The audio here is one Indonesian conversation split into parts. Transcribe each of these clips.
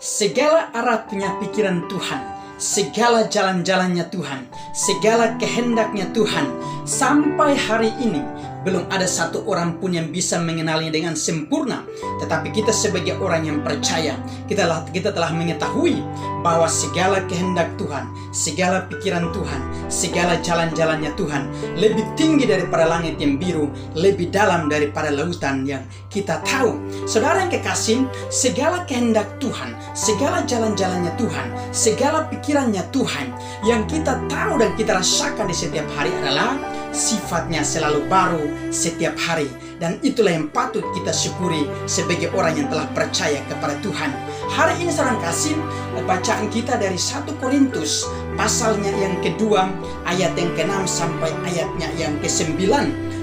segala arahnya pikiran Tuhan, segala jalan-jalannya Tuhan, segala kehendaknya Tuhan. Sampai hari ini belum ada satu orang pun yang bisa mengenalinya dengan sempurna. Tetapi kita sebagai orang yang percaya, kita telah mengetahui bahwa segala kehendak Tuhan, segala pikiran Tuhan, segala jalan-jalannya Tuhan lebih tinggi daripada langit yang biru, lebih dalam daripada lautan yang kita tahu. Saudara yang kekasih, segala kehendak Tuhan, segala jalan-jalannya Tuhan, segala pikirannya Tuhan yang kita tahu dan kita rasakan di setiap hari adalah sifatnya selalu baru setiap hari. Dan itulah yang patut kita syukuri sebagai orang yang telah percaya kepada Tuhan. Hari ini saudara kasih, bacaan kita dari 1 Korintus pasalnya yang kedua, ayat yang ke-6 sampai ayatnya yang ke-9.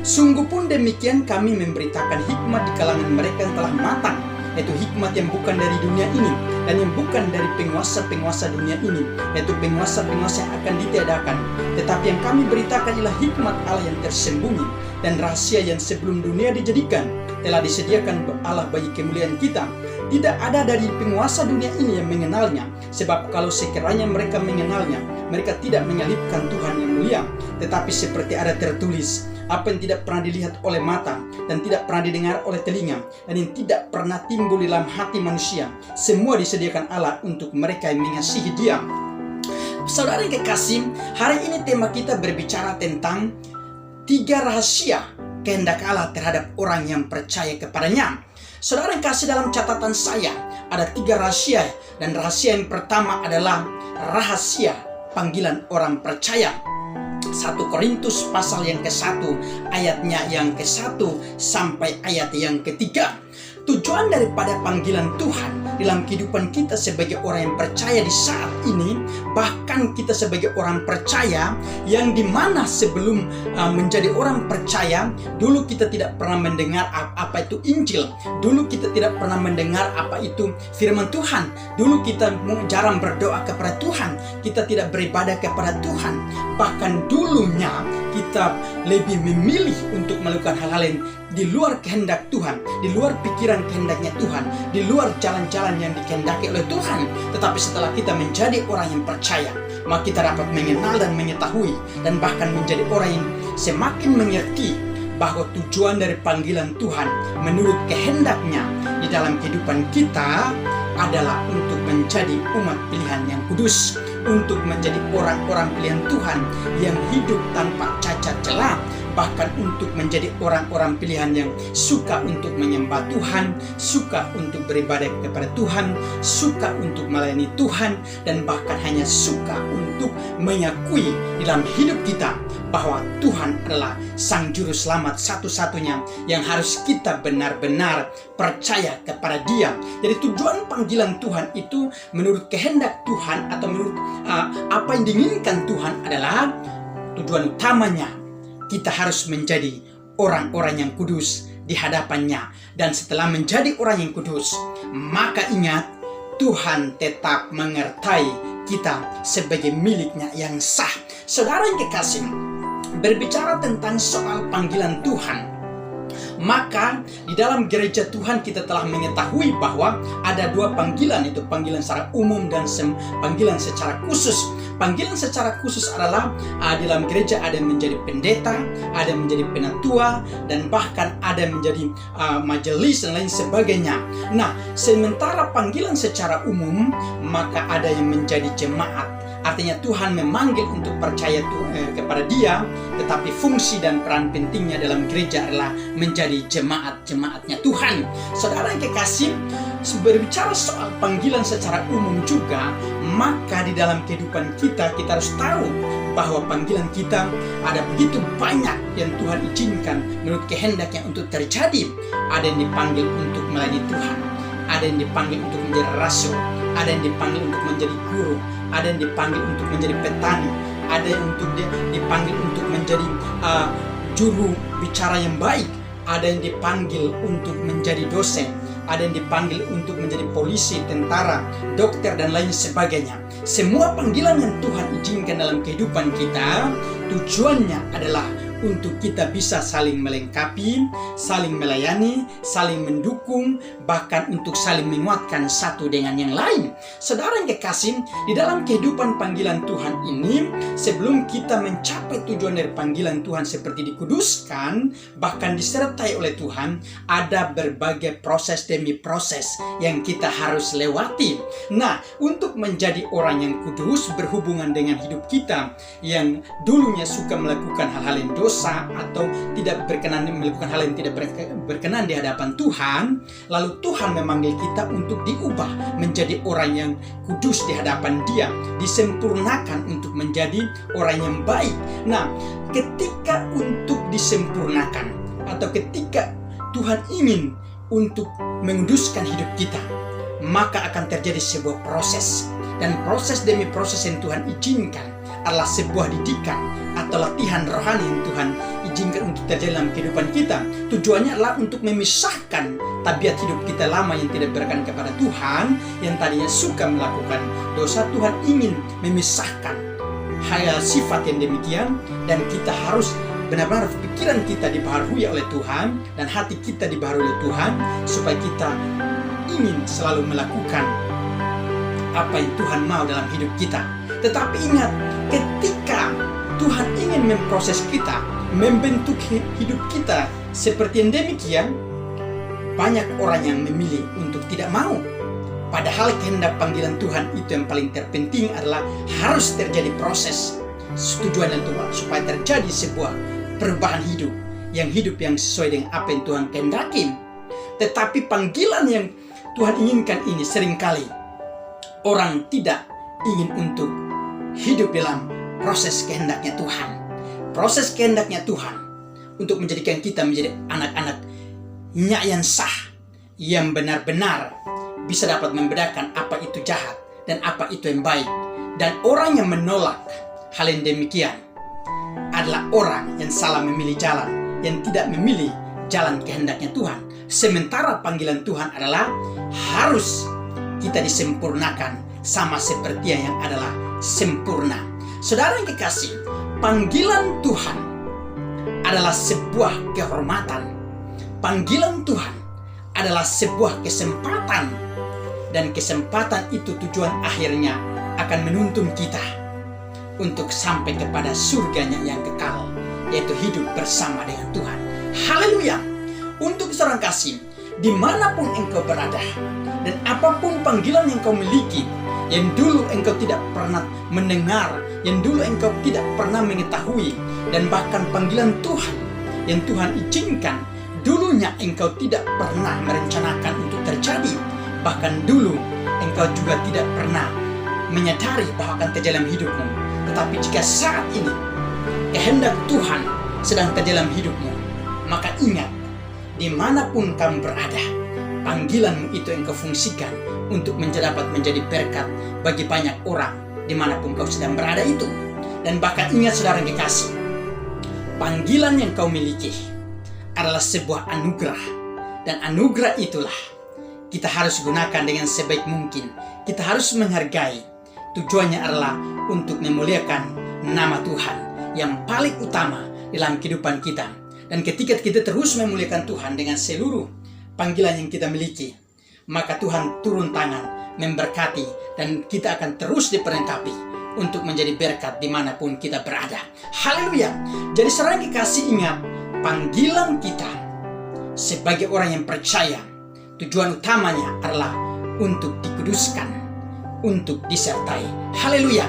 Sungguh pun demikian kami memberitakan hikmat di kalangan mereka yang telah matang, yaitu hikmat yang bukan dari dunia ini dan yang bukan dari penguasa-penguasa dunia ini, yaitu penguasa-penguasa yang akan ditiadakan. Tetapi yang kami beritakan ialah hikmat Allah yang tersembunyi dan rahasia yang sebelum dunia dijadikan telah disediakan Allah bagi kemuliaan kita. Tidak ada dari penguasa dunia ini yang mengenalnya, sebab kalau sekiranya mereka mengenalnya, mereka tidak menyalibkan Tuhan yang mulia. Tetapi seperti ada tertulis, apa yang tidak pernah dilihat oleh mata dan tidak pernah didengar oleh telinga dan yang tidak pernah timbul di dalam hati manusia, semua disediakan Allah untuk mereka yang mengasihi Dia. Saudara yang kekasih, hari ini tema kita berbicara tentang 3 rahasia kehendak Allah terhadap orang yang percaya kepadanya. Saudara yang kasih, dalam catatan saya ada 3 rahasia, dan rahasia yang pertama adalah rahasia panggilan orang percaya. 1 Korintus pasal yang ke-1 ayatnya yang ke-1 sampai ayat yang ke-3. Tujuan daripada panggilan Tuhan dalam kehidupan kita sebagai orang yang percaya di saat ini, bahkan kita sebagai orang percaya yang dimana sebelum menjadi orang percaya, dulu kita tidak pernah mendengar apa itu Injil, dulu kita tidak pernah mendengar apa itu firman Tuhan, dulu kita jarang berdoa kepada Tuhan, kita tidak beribadah kepada Tuhan, bahkan dulunya kita lebih memilih untuk melakukan hal-hal yang di luar kehendak Tuhan, di luar pikiran kehendaknya Tuhan, di luar jalan-jalan yang dikehendaki oleh Tuhan. Tetapi setelah kita menjadi orang yang percaya, maka kita dapat mengenal dan mengetahui dan bahkan menjadi orang yang semakin mengerti bahwa tujuan dari panggilan Tuhan menurut kehendaknya di dalam kehidupan kita adalah untuk menjadi umat pilihan yang kudus, untuk menjadi orang-orang pilihan Tuhan yang hidup tanpa cacat celah, bahkan untuk menjadi orang-orang pilihan yang suka untuk menyembah Tuhan, suka untuk beribadah kepada Tuhan, suka untuk melayani Tuhan, dan bahkan hanya suka untuk mengakui dalam hidup kita bahwa Tuhan adalah Sang Juru Selamat satu-satunya yang harus kita benar-benar percaya kepada Dia. Jadi tujuan panggilan Tuhan itu menurut kehendak Tuhan atau menurut apa yang diinginkan Tuhan adalah tujuan utamanya kita harus menjadi orang-orang yang kudus di hadapannya. Dan setelah menjadi orang yang kudus, maka ingat, Tuhan tetap mengertai kita sebagai miliknya yang sah. Saudara yang kekasih, berbicara tentang soal panggilan Tuhan, maka di dalam gereja Tuhan kita telah mengetahui bahwa ada 2 panggilan, itu panggilan secara umum dan panggilan secara khusus. Panggilan secara khusus adalah di dalam gereja ada yang menjadi pendeta, ada yang menjadi penatua, dan bahkan ada yang menjadi majelis dan lain sebagainya. Nah, sementara panggilan secara umum, maka ada yang menjadi jemaat. Artinya Tuhan memanggil untuk percaya kepada Dia, tetapi fungsi dan peran pentingnya dalam gereja adalah menjadi jemaat-jemaatnya Tuhan. Saudara yang kekasih, berbicara soal panggilan secara umum juga, maka di dalam kehidupan kita harus tahu bahwa panggilan kita ada begitu banyak yang Tuhan izinkan menurut kehendaknya untuk terjadi. Ada yang dipanggil untuk melayani Tuhan, ada yang dipanggil untuk menjadi rasul, ada yang dipanggil untuk menjadi guru, ada yang dipanggil untuk menjadi petani, ada yang dipanggil untuk menjadi juru bicara yang baik, ada yang dipanggil untuk menjadi dosen, ada yang dipanggil untuk menjadi polisi, tentara, dokter, dan lain sebagainya. Semua panggilan yang Tuhan izinkan dalam kehidupan kita, tujuannya adalah untuk kita bisa saling melengkapi, saling melayani, saling mendukung, bahkan untuk saling menguatkan satu dengan yang lain. Saudara yang kekasih, di dalam kehidupan panggilan Tuhan ini, sebelum kita mencapai tujuan dari panggilan Tuhan seperti dikuduskan, bahkan disertai oleh Tuhan, ada berbagai proses demi proses yang kita harus lewati. Nah, untuk menjadi orang yang kudus berhubungan dengan hidup kita yang dulunya suka melakukan hal-hal yang dosa atau tidak berkenan, melakukan hal yang tidak berkenan di hadapan Tuhan, lalu Tuhan memanggil kita untuk diubah menjadi orang yang kudus di hadapan Dia, disempurnakan untuk menjadi orang yang baik. Nah, ketika untuk disempurnakan atau ketika Tuhan ingin untuk menguduskan hidup kita, maka akan terjadi sebuah proses. Dan proses demi proses yang Tuhan izinkan adalah sebuah didikan atau latihan rohani yang Tuhan izinkan untuk terjadi dalam kehidupan kita. Tujuannya adalah untuk memisahkan tabiat hidup kita lama yang tidak berkenan kepada Tuhan, yang tadinya suka melakukan dosa. Tuhan ingin memisahkan hal sifat yang demikian, dan kita harus benar-benar pikiran kita dibaharui oleh Tuhan dan hati kita dibaharui oleh Tuhan, supaya kita ingin selalu melakukan apa yang Tuhan mau dalam hidup kita. Tetapi ingat, ketika Tuhan ingin memproses kita, membentuk hidup kita seperti yang demikian, banyak orang yang memilih untuk tidak mau. Padahal kehendak panggilan Tuhan itu yang paling terpenting adalah harus terjadi proses. Tujuan yang Tuhan supaya terjadi sebuah perubahan hidup yang sesuai dengan apa yang Tuhan kehendaki. Tetapi panggilan yang Tuhan inginkan ini seringkali orang tidak ingin untuk hidup dalam proses kehendaknya Tuhan. Proses kehendaknya Tuhan untuk menjadikan kita menjadi anak-anaknya yang sah, yang benar-benar bisa dapat membedakan apa itu jahat dan apa itu yang baik. Dan orang yang menolak hal yang demikian adalah orang yang salah memilih jalan, yang tidak memilih jalan kehendaknya Tuhan. Sementara panggilan Tuhan adalah harus kita disempurnakan sama seperti yang adalah sempurna. Saudara yang kekasih, panggilan Tuhan adalah sebuah kehormatan. Panggilan Tuhan adalah sebuah kesempatan, dan kesempatan itu tujuan akhirnya akan menuntun kita untuk sampai kepada surganya yang kekal, yaitu hidup bersama dengan Tuhan. Haleluya! Untuk seorang kasih, dimanapun engkau berada, dan apapun panggilan yang kau miliki, yang dulu engkau tidak pernah mendengar, yang dulu engkau tidak pernah mengetahui, dan bahkan panggilan Tuhan yang Tuhan izinkan, dulunya engkau tidak pernah merencanakan untuk terjadi, bahkan dulu engkau juga tidak pernah menyadari bahwa akan terjadi dalam hidupmu. Tetapi jika saat ini kehendak Tuhan sedang terjadi dalam hidupmu, maka ingat, dimanapun kamu berada, panggilanmu itu yang kau fungsikan untuk dapat menjadi berkat bagi banyak orang dimanapun kau sedang berada itu. Dan bahkan ingat saudara yang kekasih, panggilan yang kau miliki adalah sebuah anugerah, dan anugerah itulah kita harus gunakan dengan sebaik mungkin. Kita harus menghargai. Tujuannya adalah untuk memuliakan nama Tuhan yang paling utama dalam kehidupan kita. Dan ketika kita terus memuliakan Tuhan dengan seluruh panggilan yang kita miliki, maka Tuhan turun tangan memberkati, dan kita akan terus diperlengkapi untuk menjadi berkat dimanapun kita berada. Haleluya! Jadi saudara yang kekasih, ingat, panggilan kita sebagai orang yang percaya, tujuan utamanya adalah untuk dikuduskan, untuk disertai. Haleluya!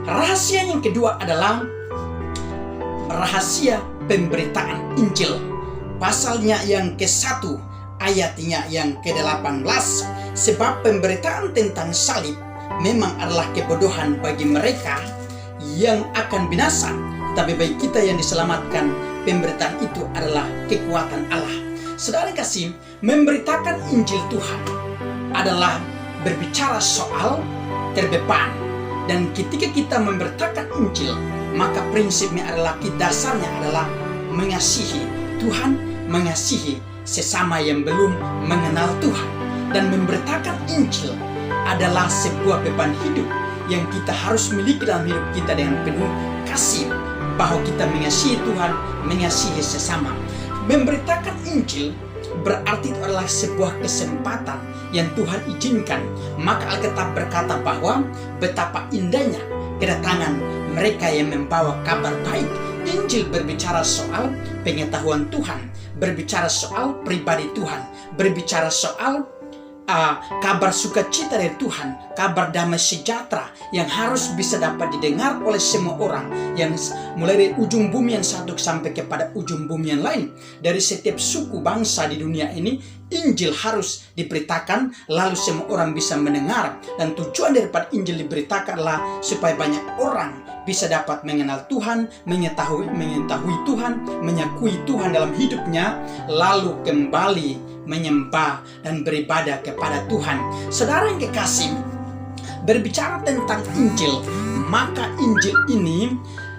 Rahasia yang kedua adalah rahasia pemberitaan Injil. Pasalnya yang ke-1, ayatnya yang ke-18. Sebab pemberitaan tentang salib memang adalah kebodohan bagi mereka yang akan binasa, tetapi bagi kita yang diselamatkan, pemberitaan itu adalah kekuatan Allah. Saudara kasih, memberitakan Injil Tuhan adalah berbicara soal terbeban. Dan ketika kita memberitakan Injil, maka prinsipnya adalah, dasarnya adalah mengasihi Tuhan, mengasihi sesama yang belum mengenal Tuhan. Dan memberitakan Injil adalah sebuah beban hidup yang kita harus miliki dalam hidup kita dengan penuh kasih, bahwa kita mengasihi Tuhan, mengasihi sesama. Memberitakan Injil berarti itu adalah sebuah kesempatan yang Tuhan izinkan. Maka Alkitab berkata bahwa betapa indahnya kedatangan mereka yang membawa kabar baik. Injil berbicara soal pengetahuan Tuhan, berbicara soal pribadi Tuhan, berbicara soal kabar sukacita dari Tuhan, kabar damai sejahtera yang harus bisa dapat didengar oleh semua orang, yang mulai dari ujung bumi yang satu sampai kepada ujung bumi yang lain. Dari setiap suku bangsa di dunia ini, Injil harus diberitakan, lalu semua orang bisa mendengar. Dan tujuan daripada Injil diberitakan adalah supaya banyak orang bisa dapat mengenal Tuhan, mengetahui Tuhan, mengakui Tuhan dalam hidupnya, lalu kembali menyembah dan beribadah kepada Tuhan. Saudara yang kekasih, berbicara tentang Injil, maka Injil ini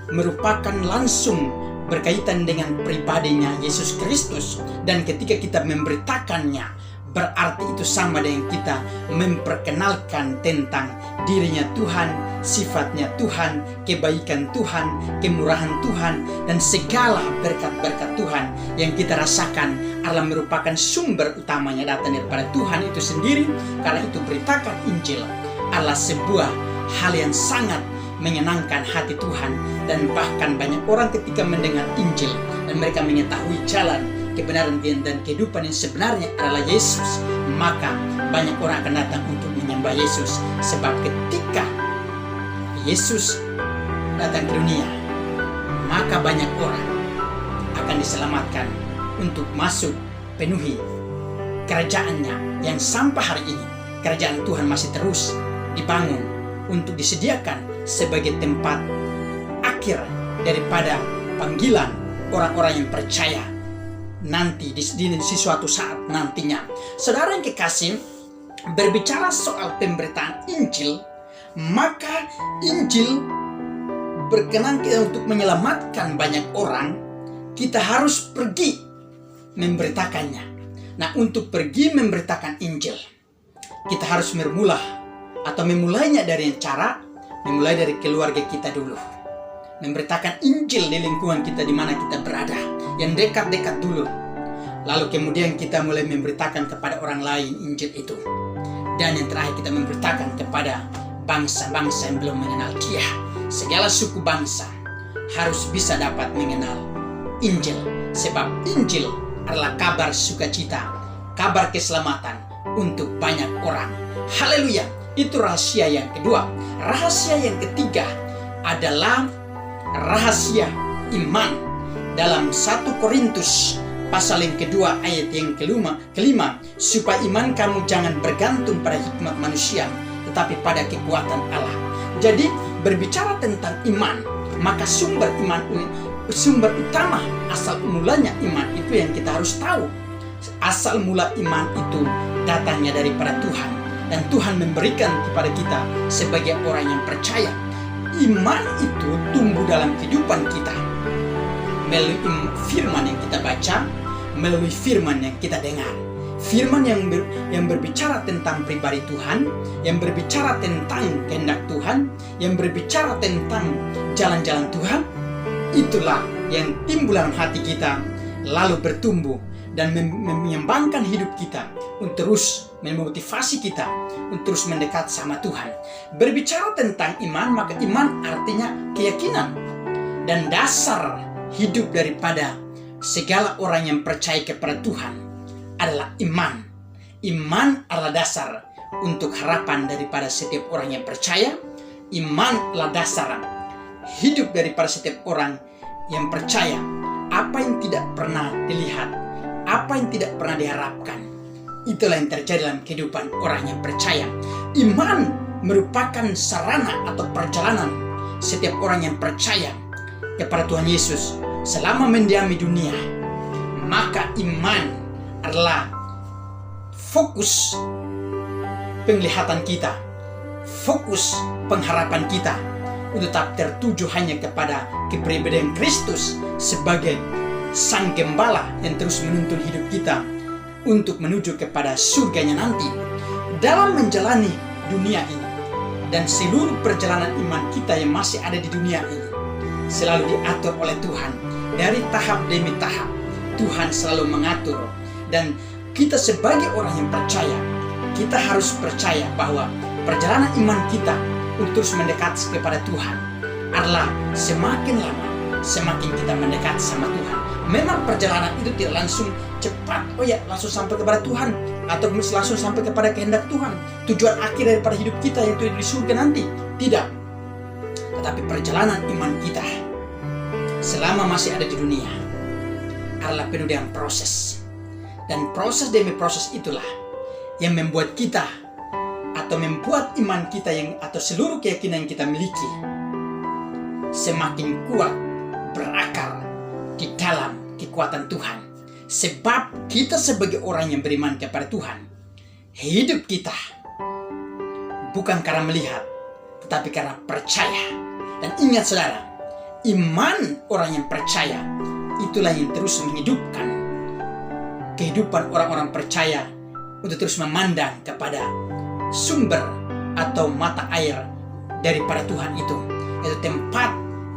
merupakan langsung berkaitan dengan pribadinya Yesus Kristus. Dan ketika kita memberitakannya, berarti itu sama dengan kita memperkenalkan tentang dirinya Tuhan, sifatnya Tuhan, kebaikan Tuhan, kemurahan Tuhan, dan segala berkat-berkat Tuhan yang kita rasakan adalah merupakan sumber utamanya datang daripada Tuhan itu sendiri. Karena itu beritakan Injil adalah sebuah hal yang sangat menyenangkan hati Tuhan. Dan bahkan banyak orang ketika mendengar Injil dan mereka mengetahui jalan kebenaran dan kehidupan yang sebenarnya adalah Yesus, maka banyak orang akan datang untuk menyembah Yesus. Sebab ketika Yesus datang ke dunia, maka banyak orang akan diselamatkan untuk masuk penuhi kerajaannya, yang sampai hari ini kerajaan Tuhan masih terus dibangun untuk disediakan sebagai tempat akhir daripada panggilan orang-orang yang percaya nanti di suatu saat nantinya. Saudara yang kekasih, berbicara soal pemberitaan Injil, maka Injil berkenan kita untuk menyelamatkan banyak orang. Kita harus pergi memberitakannya. Nah, untuk pergi memberitakan Injil, kita harus memulainya dari memulai dari keluarga kita dulu. Memberitakan Injil di lingkungan kita di mana kita berada, yang dekat-dekat dulu. Lalu kemudian kita mulai memberitakan kepada orang lain Injil itu. Dan yang terakhir kita memberitakan kepada bangsa-bangsa yang belum mengenal Dia. Segala suku bangsa harus bisa dapat mengenal Injil. Sebab Injil adalah kabar sukacita, kabar keselamatan untuk banyak orang. Haleluya. Itu rahasia yang kedua. Rahasia yang ketiga adalah rahasia iman. Dalam 1 Korintus pasal yang kedua ayat yang kelima, supaya iman kamu jangan bergantung pada hikmat manusia, tetapi pada kekuatan Allah. Jadi berbicara tentang iman, maka sumber utama, asal mulanya iman itu yang kita harus tahu. Asal mula iman itu datangnya daripada Tuhan, dan Tuhan memberikan kepada kita sebagai orang yang percaya. Iman itu tumbuh dalam kehidupan kita melalui firman yang kita baca, melalui firman yang kita dengar. Firman yang berbicara tentang pribadi Tuhan, yang berbicara tentang kehendak Tuhan, yang berbicara tentang jalan-jalan Tuhan, itulah yang timbul dalam hati kita, lalu bertumbuh dan mengembangkan hidup kita untuk terus memotivasi kita untuk terus mendekat sama Tuhan. Berbicara tentang iman, maka iman artinya keyakinan dan dasar hidup daripada segala orang yang percaya kepada Tuhan adalah iman. Iman adalah dasar untuk harapan daripada setiap orang yang percaya. Iman adalah dasar hidup daripada setiap orang yang percaya. Apa yang tidak pernah dilihat, apa yang tidak pernah diharapkan, itulah yang terjadi dalam kehidupan orang yang percaya. Iman merupakan sarana atau perjalanan setiap orang yang percaya kepada Tuhan Yesus selama mendiami dunia. Maka iman adalah fokus penglihatan kita, fokus pengharapan kita untuk tetap tertuju hanya kepada kepribadian Kristus sebagai Sang Gembala yang terus menuntun hidup kita untuk menuju kepada surganya nanti. Dalam menjalani dunia ini dan seluruh perjalanan iman kita yang masih ada di dunia ini selalu diatur oleh Tuhan. Dari tahap demi tahap Tuhan selalu mengatur Dan kita sebagai orang yang percaya, kita harus percaya bahwa perjalanan iman kita untuk terus mendekat kepada Tuhan adalah semakin lama semakin kita mendekat sama Tuhan. Memang perjalanan itu tidak langsung cepat, langsung sampai kepada Tuhan, atau langsung sampai kepada kehendak Tuhan, tujuan akhir daripada hidup kita yaitu di surga nanti. Tidak. Tetapi perjalanan iman kita selama masih ada di dunia adalah penuh dengan proses. Dan proses demi proses itulah yang membuat kita, atau membuat iman kita atau seluruh keyakinan yang kita miliki semakin kuat berakar di dalam kekuatan Tuhan. Sebab kita sebagai orang yang beriman kepada Tuhan, hidup kita bukan karena melihat, tetapi karena percaya. Dan ingat saudara, iman orang yang percaya itulah yang terus menghidupkan kehidupan orang-orang percaya untuk terus memandang kepada sumber atau mata air daripada Tuhan itu tempat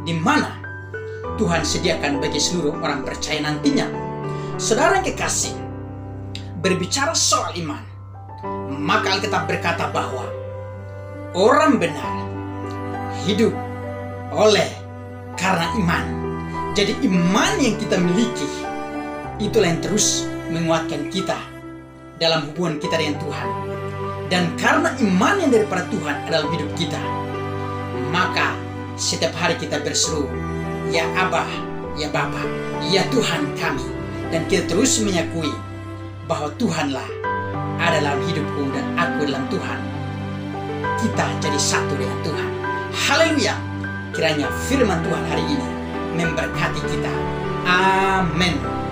di mana Tuhan sediakan bagi seluruh orang percaya nantinya. Saudara yang kekasih, berbicara soal iman, maka Alkitab berkata bahwa orang benar hidup oleh karena iman. Jadi iman yang kita miliki itulah yang terus menguatkan kita dalam hubungan kita dengan Tuhan. Dan karena iman yang daripada Tuhan adalah hidup kita, maka setiap hari kita berseru, ya Abah, ya Bapa, ya Tuhan kami. Dan kita terus menyakui bahwa Tuhanlah adalah hidupku dan aku dalam Tuhan. Kita jadi satu dengan Tuhan. Haleluya. Kiranya firman Tuhan hari ini memberkati kita. Amin.